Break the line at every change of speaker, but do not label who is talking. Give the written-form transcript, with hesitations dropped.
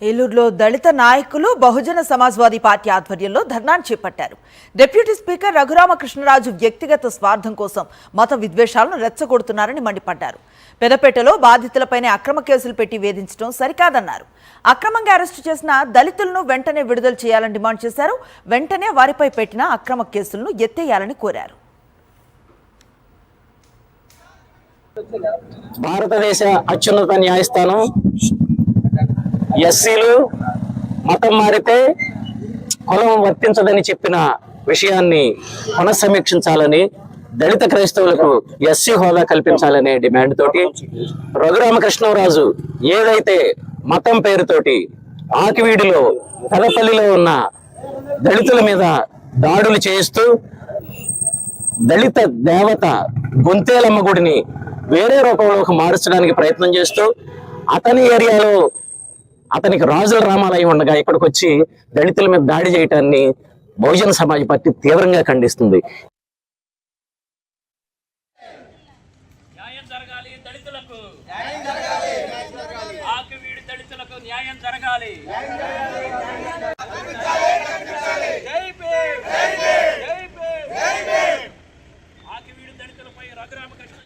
ఏలూరులో దళిత నాయకులు బహుజన సమాజ్వాదీ పార్టీ ఆధ్వర్యంలో ధర్నాను చేపట్టారు. డిప్యూటీ స్పీకర్ రఘురామకృష్ణరాజు వ్యక్తిగత స్వార్థం కోసం మత విద్వేషాలను రెచ్చగొడుతున్నారని మండిపడ్డారు. పెదపేటలో బాధితులపైనే అక్రమ కేసులు పెట్టి వేధించడం సరికాదన్నారు. అక్రమంగా అరెస్టు చేసిన దళితులను వెంటనే విడుదల చేయాలని డిమాండ్ చేశారు. వెంటనే వారిపై పెట్టిన అక్రమ కేసులను ఎత్తేయాలని కోరారు.
భారతదేశ అత్యున్నత న్యాయస్థానం ఎస్సీలు మతం మారితే కులం వర్తించదని చెప్పిన విషయాన్ని పునఃసమీక్షించాలని, దళిత క్రైస్తవులకు ఎస్సీ హోదా కల్పించాలనే డిమాండ్ తోటి రఘురామకృష్ణరాజు ఏదైతే మతం పేరుతోటి ఆకివీడిలో పెదపల్లిలో ఉన్న దళితుల మీద దాడులు చేస్తూ దళిత దేవత గొంతేలమ్మ గుడిని వేరే రూపంలోకి మార్చడానికి ప్రయత్నం చేస్తూ అతని ఏరియాలో అతనికి రాజుల రామాలయం ఉండగా ఇక్కడికి వచ్చి దళితుల మీద దాడి చేయటాన్ని బహుజన సమాజ్ పార్టీ తీవ్రంగా ఖండిస్తుంది.
న్యాయం జరగాలి, దళితులకు న్యాయం జరగాలి, ఆకివీడి దళితులకు న్యాయం జరగాలి.